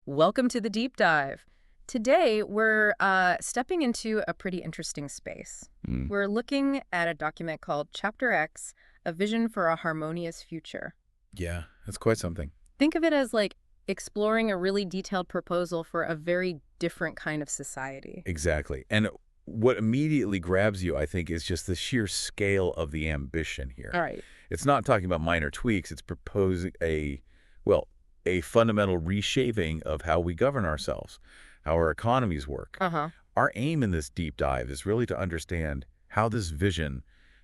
Welcome to the deep dive. Today, we're stepping into a pretty interesting space. Mm. We're looking at a document called Chapter X, A Vision for a Harmonious Future. Yeah, that's quite something. Think of it as like exploring a really detailed proposal for a very different kind of society. Exactly. And what immediately grabs you, I think, is just the sheer scale of the ambition here. All right. It's not talking about minor tweaks. It's proposing a fundamental reshaping of how we govern ourselves, how our economies work. Uh-huh. Our aim in this deep dive is really to understand how this vision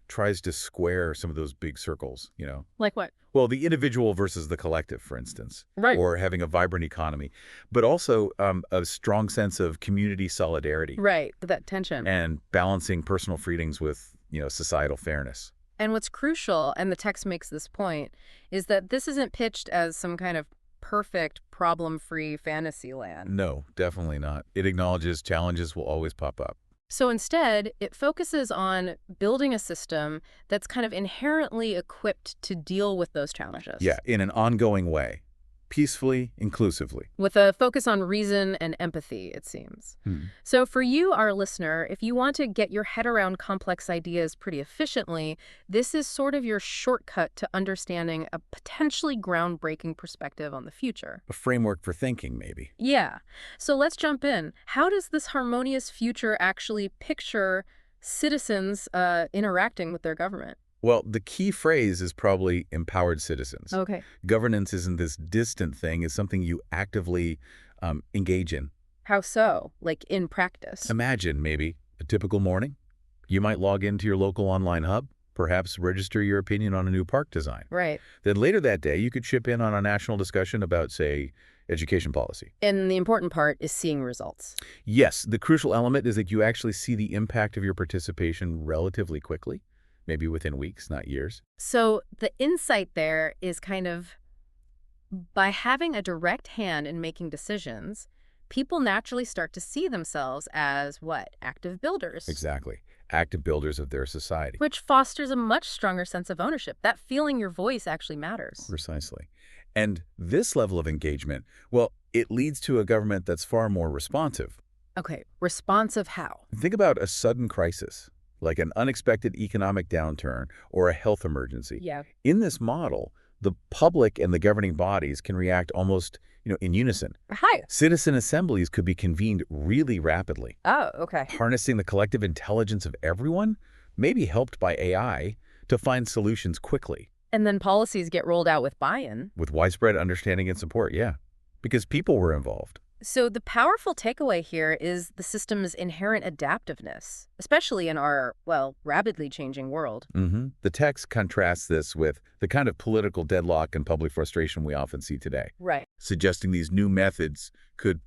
tries to square some of those big circles, Like what? Well, the individual versus the collective, for instance, Right. or having a vibrant economy, but also a strong sense of community solidarity Right, that tension. and balancing personal freedoms with, societal fairness. And what's crucial, and the text makes this point, is that this isn't pitched as some kind of perfect, problem-free fantasy land. No, definitely not. It acknowledges challenges will always pop up. So instead, it focuses on building a system that's kind of inherently equipped to deal with those challenges. Yeah, in an ongoing way, peacefully, inclusively. With a focus on reason and empathy, it seems. So for you, our listener, if you want to get your head around complex ideas pretty efficiently, this is sort of your shortcut to understanding a potentially groundbreaking perspective on the future. A framework for thinking, maybe. Yeah. So let's jump in. How does this harmonious future actually picture citizens interacting with their government? Well, the key phrase is probably empowered citizens. Okay. Governance isn't this distant thing. It's something you actively engage in. How so? Like in practice? Imagine, maybe, a typical morning. You might log into your local online hub, perhaps register your opinion on a new park design. Right. Then later that day, you could chip in on a national discussion about, say, education policy. And the important part is seeing results. Yes, the crucial element is that you actually see the impact of your participation relatively quickly, maybe within weeks, not years. So the insight there is kind of by having a direct hand in making decisions, people naturally start to see themselves as what? Active builders. Exactly. Active builders of their society. Which fosters a much stronger sense of ownership. That feeling your voice actually matters. Precisely. And this level of engagement, well, it leads to a government that's far more responsive. Okay, responsive how? Think about a sudden crisis, like an unexpected economic downturn or a health emergency. Yeah. In this model, the public and the governing bodies can react almost, in unison. Hi. Citizen assemblies could be convened really rapidly. Oh, okay. Harnessing the collective intelligence of everyone, maybe helped by AI, to find solutions quickly. And then policies get rolled out with buy-in. With widespread understanding and support, yeah. Because people were involved. So the powerful takeaway here is the system's inherent adaptiveness, especially in our, rapidly changing world. The text contrasts this with the kind of political deadlock and public frustration we often see today. Right. Suggesting these new methods could,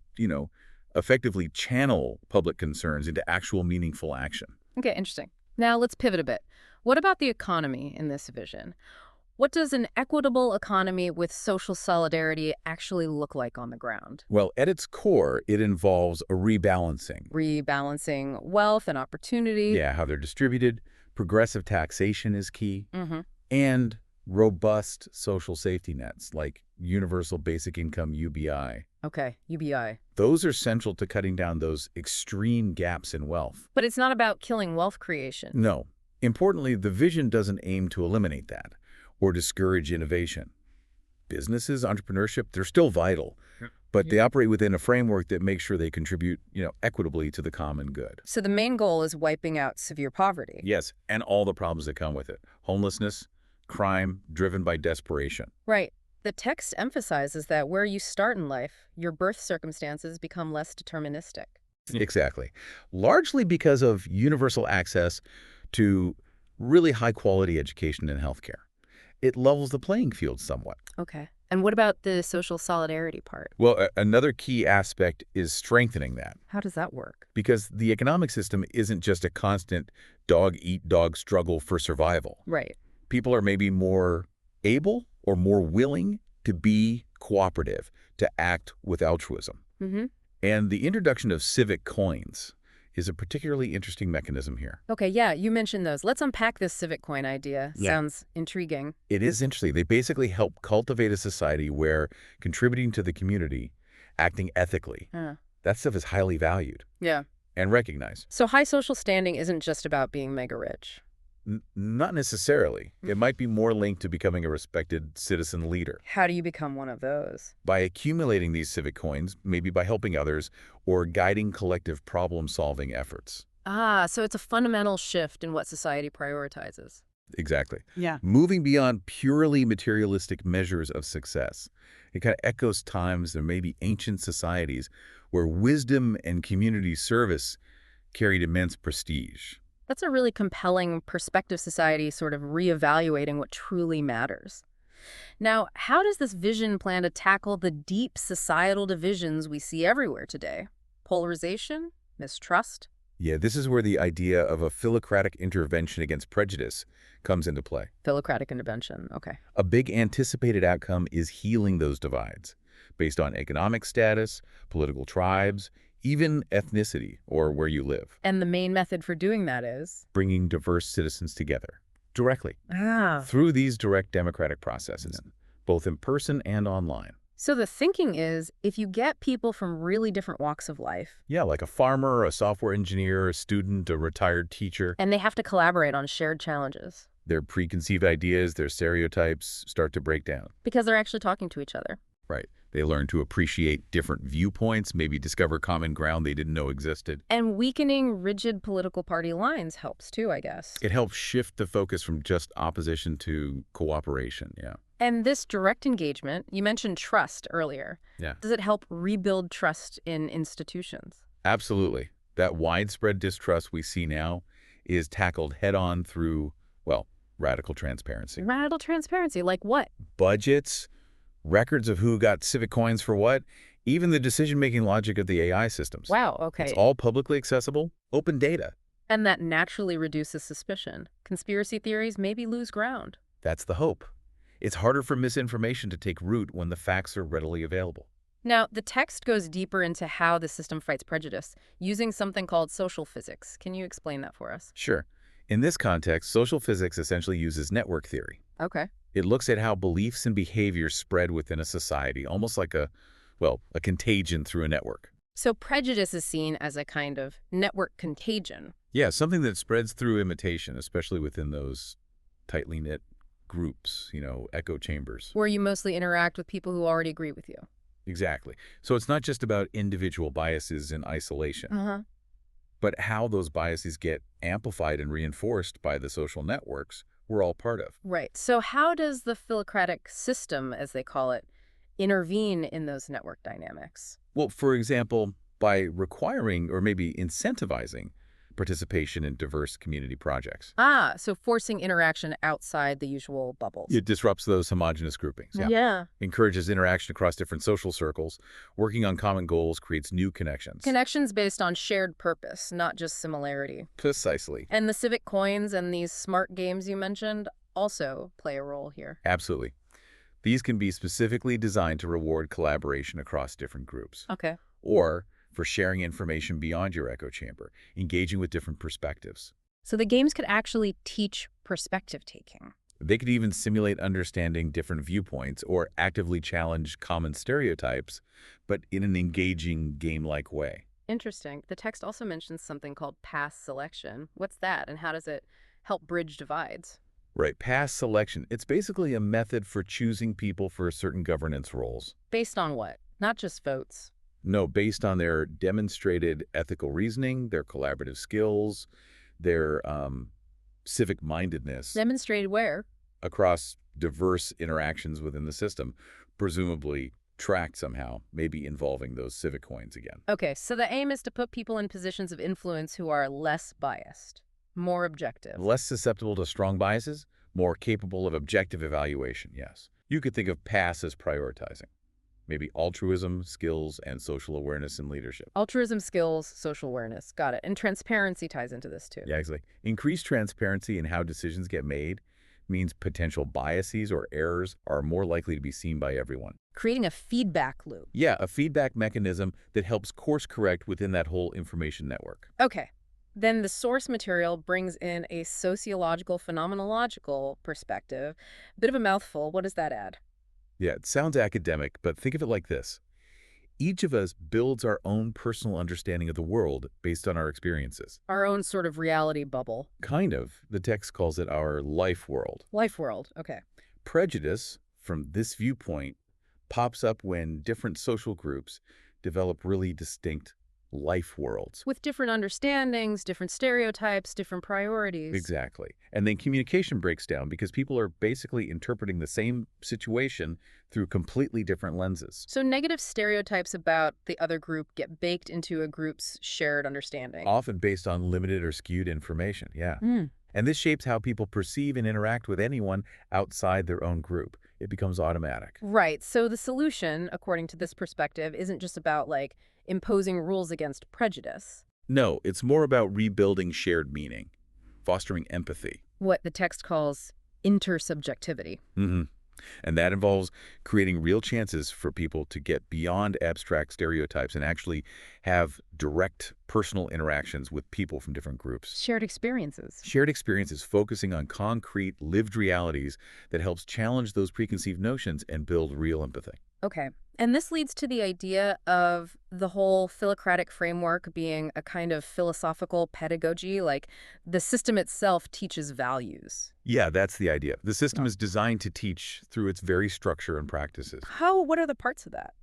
effectively channel public concerns into actual meaningful action. Okay, interesting. Now let's pivot a bit. What about the economy in this vision? What does an equitable economy with social solidarity actually look like on the ground? Well, at its core, it involves a rebalancing. Rebalancing wealth and opportunity. Yeah, how they're distributed. Progressive taxation is key. Mm-hmm. And robust social safety nets like universal basic income UBI. Okay, UBI. Those are central to cutting down those extreme gaps in wealth. But it's not about killing wealth creation. No. Importantly, the vision doesn't aim to eliminate that or discourage innovation. Businesses, entrepreneurship, they're still vital, but they operate within a framework that makes sure they contribute, equitably to the common good. So the main goal is wiping out severe poverty. Yes, and all the problems that come with it. Homelessness, crime driven by desperation. Right. The text emphasizes that where you start in life, your birth circumstances become less deterministic. Exactly. Largely because of universal access to really high-quality education and healthcare. It levels the playing field somewhat. Okay. And what about the social solidarity part? Well, another key aspect is strengthening that. How does that work? Because the economic system isn't just a constant dog-eat-dog struggle for survival. Right. People are maybe more able or more willing to be cooperative, to act with altruism. Mm-hmm. And the introduction of civic coins is a particularly interesting mechanism here. Okay, yeah, you mentioned those. Let's unpack this civic coin idea. Yeah. Sounds intriguing. It is interesting. They basically help cultivate a society where contributing to the community acting ethically. Yeah. That stuff is highly valued Yeah. and recognized. So high social standing isn't just about being mega rich. Not necessarily. It might be more linked to becoming a respected citizen leader. How do you become one of those? By accumulating these civic coins, maybe by helping others, or guiding collective problem-solving efforts. Ah, so it's a fundamental shift in what society prioritizes. Exactly. Yeah. Moving beyond purely materialistic measures of success. It kind of echoes times and maybe ancient societies where wisdom and community service carried immense prestige. That's a really compelling perspective society sort of reevaluating what truly matters. Now, how does this vision plan to tackle the deep societal divisions we see everywhere today? Polarization? Mistrust? Yeah, this is where the idea of a philocratic intervention against prejudice comes into play. Philocratic intervention, okay. A big anticipated outcome is healing those divides based on economic status, political tribes, even ethnicity or where you live. And the main method for doing that is? Bringing diverse citizens together directly through these direct democratic processes, both in person and online. So the thinking is, if you get people from really different walks of life, Yeah, like a farmer, a software engineer, a student, a retired teacher. and they have to collaborate on shared challenges, Their preconceived ideas, their stereotypes start to break down. because they're actually talking to each other. Right. They learn to appreciate different viewpoints, maybe discover common ground they didn't know existed. And weakening rigid political party lines helps too, I guess. It helps shift the focus from just opposition to cooperation, yeah. And this direct engagement, you mentioned trust earlier. Yeah. Does it help rebuild trust in institutions? Absolutely. That widespread distrust we see now is tackled head-on through, well, radical transparency. Radical transparency, like what? Budgets, records of who got civic coins for what, even the decision-making logic of the AI systems. Wow, okay. It's all publicly accessible, open data. And that naturally reduces suspicion. Conspiracy theories maybe lose ground. That's the hope. It's harder for misinformation to take root when the facts are readily available. Now, the text goes deeper into how the system fights prejudice, using something called social physics. Can you explain that for us? Sure. In this context, social physics essentially uses network theory. Okay. It looks at how beliefs and behaviors spread within a society, almost like a contagion through a network. So prejudice is seen as a kind of network contagion. Yeah, something that spreads through imitation, especially within those tightly knit groups, echo chambers. Where you mostly interact with people who already agree with you. Exactly. So it's not just about individual biases in isolation, but how those biases get amplified and reinforced by the social networks we're all part of. Right. So how does the philocratic system, as they call it, intervene in those network dynamics? Well, for example, by requiring or maybe incentivizing participation in diverse community projects. Ah, so forcing interaction outside the usual bubbles. It disrupts those homogenous groupings. Yeah. Encourages interaction across different social circles. Working on common goals creates new connections. Connections based on shared purpose, not just similarity. Precisely. And the civic coins and these smart games you mentioned also play a role here. Absolutely. These can be specifically designed to reward collaboration across different groups. Okay. Or for sharing information beyond your echo chamber, engaging with different perspectives. So the games could actually teach perspective taking. They could even simulate understanding different viewpoints or actively challenge common stereotypes, but in an engaging, game-like way. Interesting. The text also mentions something called pass selection. What's that, and how does it help bridge divides? Right, pass selection. It's basically a method for choosing people for certain governance roles. Based on what? Not just votes. No, based on their demonstrated ethical reasoning, their collaborative skills, their civic-mindedness. Demonstrated where? Across diverse interactions within the system, presumably tracked somehow, maybe involving those civic coins again. Okay, so the aim is to put people in positions of influence who are less biased, more objective. Less susceptible to strong biases, more capable of objective evaluation, yes. You could think of pass as prioritizing. Maybe altruism, skills, and social awareness in leadership. Altruism, skills, social awareness. Got it. And transparency ties into this too. Yeah, exactly. Increased transparency in how decisions get made means potential biases or errors are more likely to be seen by everyone. Creating a feedback loop. Yeah, a feedback mechanism that helps course correct within that whole information network. Okay. Then the source material brings in a sociological, phenomenological perspective. Bit of a mouthful. What does that add? Yeah, it sounds academic, but think of it like this. Each of us builds our own personal understanding of the world based on our experiences. Our own sort of reality bubble. Kind of. The text calls it our life world. Life world, okay. Prejudice, from this viewpoint, pops up when different social groups develop really distinct life worlds. With different understandings, different stereotypes, different priorities. Exactly. And then communication breaks down because people are basically interpreting the same situation through completely different lenses. So negative stereotypes about the other group get baked into a group's shared understanding. Often based on limited or skewed information, yeah. Mm. And this shapes how people perceive and interact with anyone outside their own group. It becomes automatic. Right. So the solution, according to this perspective, isn't just about, like, imposing rules against prejudice. No, it's more about rebuilding shared meaning, fostering empathy. What the text calls intersubjectivity. Mm-hmm. And that involves creating real chances for people to get beyond abstract stereotypes and actually have direct personal interactions with people from different groups. Shared experiences. Shared experiences focusing on concrete, lived realities that helps challenge those preconceived notions and build real empathy. Okay. And this leads to the idea of the whole philocratic framework being a kind of philosophical pedagogy, like the system itself teaches values. Yeah, that's the idea. The system is designed to teach through its very structure and practices. What are the parts of that?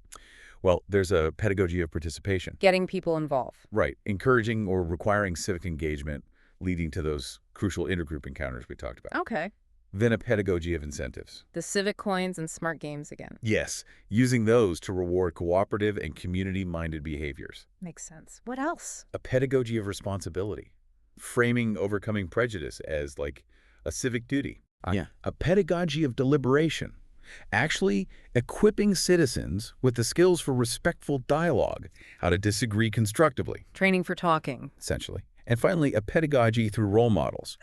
Well, there's a pedagogy of participation. Getting people involved. Right. Encouraging or requiring civic engagement, leading to those crucial intergroup encounters we talked about. Okay. Then a pedagogy of incentives. The civic coins and smart games again. Yes, using those to reward cooperative and community-minded behaviors. Makes sense. What else? A pedagogy of responsibility. Framing overcoming prejudice as like a civic duty. Yeah. A pedagogy of deliberation. Actually equipping citizens with the skills for respectful dialogue, how to disagree constructively, Training for talking. essentially. And finally, a pedagogy through role models.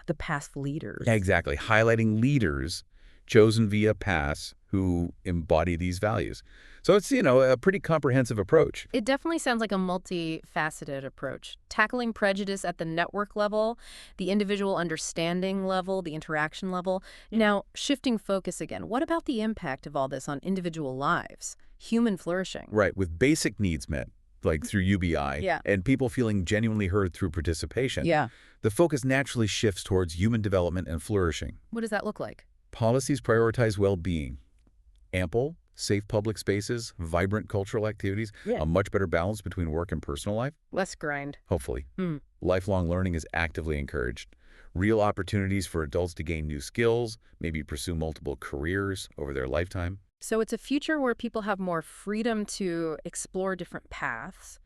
The past leaders. Exactly, highlighting leaders chosen via past who embody these values. So it's, a pretty comprehensive approach. It definitely sounds like a multifaceted approach. Tackling prejudice at the network level, the individual understanding level, the interaction level. Now, shifting focus again, what about the impact of all this on individual lives? Human flourishing. Right, with basic needs met, like through UBI, Yeah. and people feeling genuinely heard through participation, Yeah. the focus naturally shifts towards human development and flourishing. What does that look like? Policies prioritize well-being, ample, safe public spaces, vibrant cultural activities, Yeah. a much better balance between work and personal life, Less grind. hopefully. Hmm. Lifelong learning is actively encouraged. Real opportunities for adults to gain new skills, maybe pursue multiple careers over their lifetime. So it's a future where people have more freedom to explore different paths,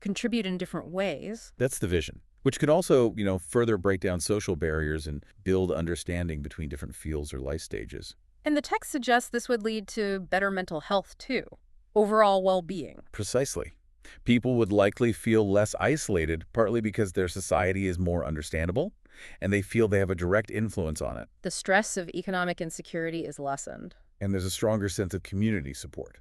contribute in different ways. That's the vision, which could also, further break down social barriers and build understanding between different fields or life stages. And the text suggests this would lead to better mental health, too. Overall well-being. Precisely. People would likely feel less isolated, partly because their society is more understandable, and they feel they have a direct influence on it. The stress of economic insecurity is lessened. And there's a stronger sense of community support.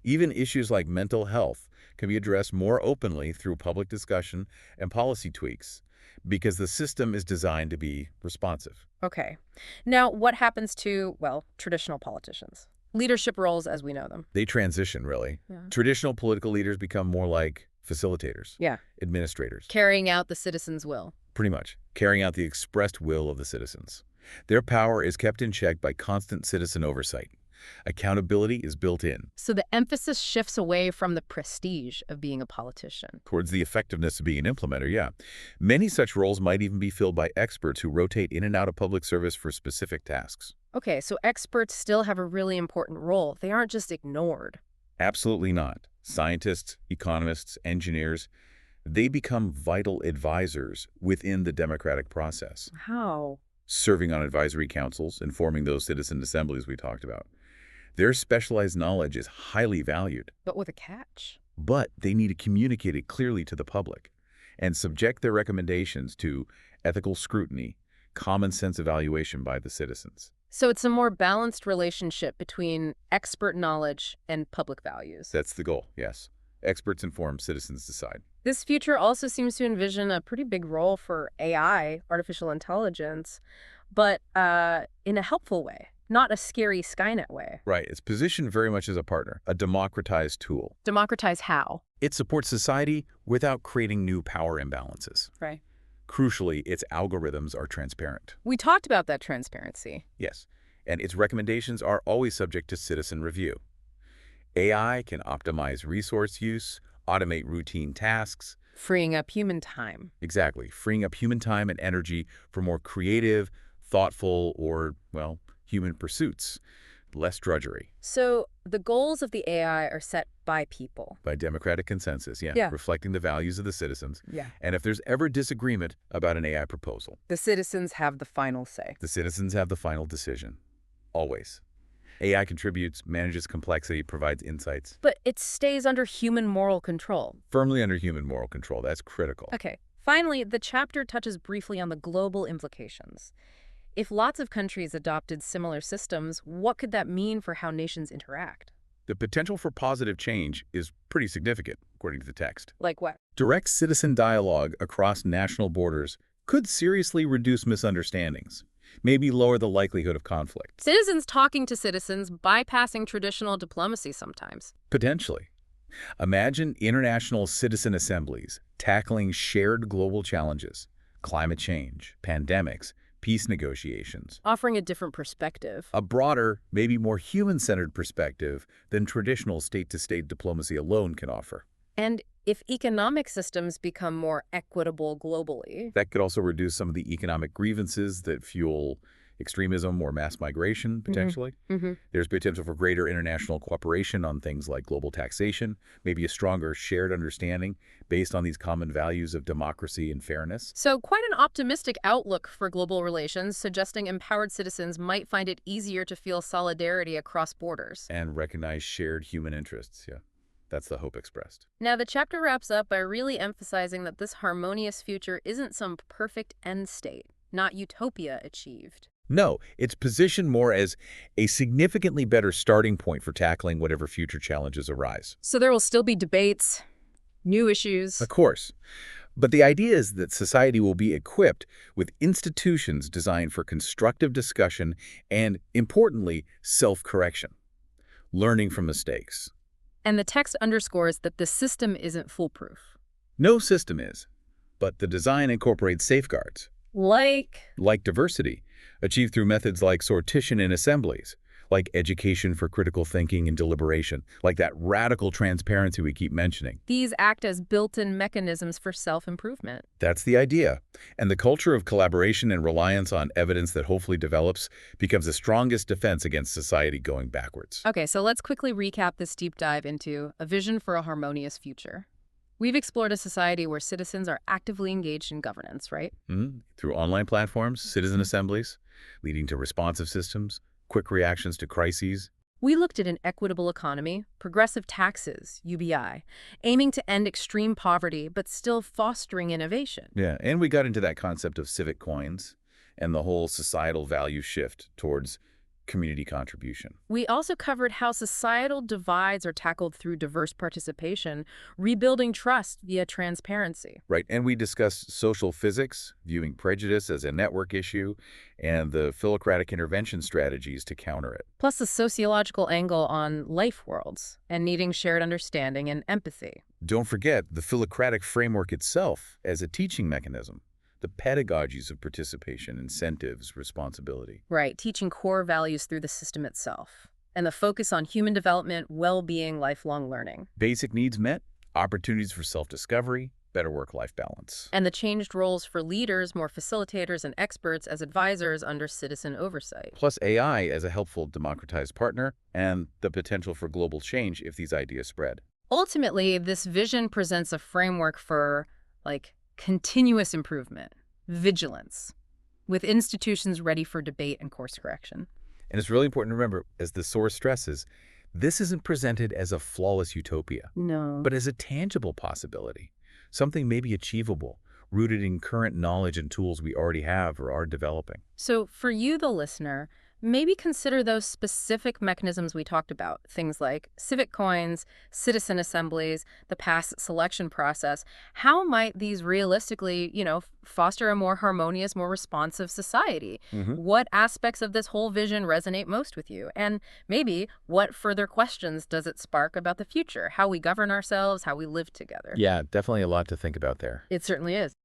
Even issues like mental health can be addressed more openly through public discussion and policy tweaks because the system is designed to be responsive. Okay. Now, what happens to, well, traditional politicians? Leadership roles as we know them. They transition, really. Yeah. Traditional political leaders become more like facilitators, Yeah. administrators, Carrying out the citizen's will. pretty much, carrying out the expressed will of the citizens. Their power is kept in check by constant citizen oversight. Accountability is built in. So the emphasis shifts away from the prestige of being a politician. Towards the effectiveness of being an implementer, yeah. Many such roles might even be filled by experts who rotate in and out of public service for specific tasks. Okay, so experts still have a really important role. They aren't just ignored. Absolutely not. Scientists, economists, engineers, they become vital advisors within the democratic process, How? serving on advisory councils and forming those citizen assemblies we talked about. Their specialized knowledge is highly valued, But with a catch. but they need to communicate it clearly to the public and subject their recommendations to ethical scrutiny, common sense evaluation by the citizens. So it's a more balanced relationship between expert knowledge and public values. That's the goal, yes. Experts inform, citizens decide. This future also seems to envision a pretty big role for AI, artificial intelligence, but in a helpful way, not a scary Skynet way. Right. It's positioned very much as a partner, a democratized tool. Democratize how? It supports society without creating new power imbalances. Right. Crucially, its algorithms are transparent. We talked about that transparency. Yes, and its recommendations are always subject to citizen review. AI can optimize resource use, automate routine tasks. Freeing up human time. Exactly, freeing up human time and energy for more creative, thoughtful, or, well, human pursuits. Less drudgery. So the goals of the AI are set by people. By democratic consensus, Yeah. reflecting the values of the citizens. Yeah. And if there's ever disagreement about an AI proposal, The citizens have the final say. the citizens have the final decision. Always. AI contributes, manages complexity, provides insights. But it stays under human moral control. Firmly under human moral control. That's critical. Okay. Finally, the chapter touches briefly on the global implications. If lots of countries adopted similar systems, what could that mean for how nations interact? The potential for positive change is pretty significant, according to the text. Like what? Direct citizen dialogue across national borders could seriously reduce misunderstandings, maybe lower the likelihood of conflict. Citizens talking to citizens, bypassing traditional diplomacy sometimes. Potentially. Imagine international citizen assemblies tackling shared global challenges, climate change, pandemics, peace negotiations. Offering a different perspective. A broader, maybe more human-centered perspective than traditional state-to-state diplomacy alone can offer. And if economic systems become more equitable globally, That could also reduce some of the economic grievances that fuel extremism or mass migration, potentially. There's potential for greater international cooperation on things like global taxation, maybe a stronger shared understanding based on these common values of democracy and fairness. So quite an optimistic outlook for global relations, suggesting empowered citizens might find it easier to feel solidarity across borders. And recognize shared human interests, That's the hope expressed. Now, the chapter wraps up by really emphasizing that this harmonious future isn't some perfect end state, not utopia achieved. No, it's positioned more as a significantly better starting point for tackling whatever future challenges arise. So there will still be debates, new issues. Of course. But the idea is that society will be equipped with institutions designed for constructive discussion and, importantly, self-correction, learning from mistakes. And the text underscores that the system isn't foolproof. No system is, but the design incorporates safeguards. Like diversity, achieved through methods like sortition in assemblies, like education for critical thinking and deliberation, like that radical transparency we keep mentioning. These act as built-in mechanisms for self-improvement. That's the idea. And the culture of collaboration and reliance on evidence that hopefully develops becomes the strongest defense against society going backwards. Okay, so let's quickly recap this deep dive into a vision for a harmonious future. We've explored a society where citizens are actively engaged in governance, right? Through online platforms, citizen assemblies, leading to responsive systems, quick reactions to crises. We looked at an equitable economy, progressive taxes, UBI, aiming to end extreme poverty but still fostering innovation. Yeah, and we got into that concept of civic coins and the whole societal value shift towards community contribution. We also covered how societal divides are tackled through diverse participation, rebuilding trust via transparency. Right, and we discussed social physics, viewing prejudice as a network issue, and the philocratic intervention strategies to counter it. Plus a sociological angle on life worlds and needing shared understanding and empathy. Don't forget the philocratic framework itself as a teaching mechanism. The pedagogies of participation, incentives, responsibility. Right, teaching core values through the system itself. And the focus on human development, well-being, lifelong learning. Basic needs met, opportunities for self-discovery, better work-life balance. And the changed roles for leaders, more facilitators and experts as advisors under citizen oversight. Plus AI as a helpful democratized partner, and the potential for global change if these ideas spread. Ultimately, this vision presents a framework for, continuous improvement, vigilance, with institutions ready for debate and course correction. And it's really important to remember, as the source stresses, this isn't presented as a flawless utopia, No. but as a tangible possibility, something maybe achievable, rooted in current knowledge and tools we already have or are developing. So for you, the listener, maybe consider those specific mechanisms we talked about, things like civic coins, citizen assemblies, the pass selection process. How might these realistically, foster a more harmonious, more responsive society? Hmm. What aspects of this whole vision resonate most with you? And maybe what further questions does it spark about the future, how we govern ourselves, how we live together? Yeah, definitely a lot to think about there. It certainly is.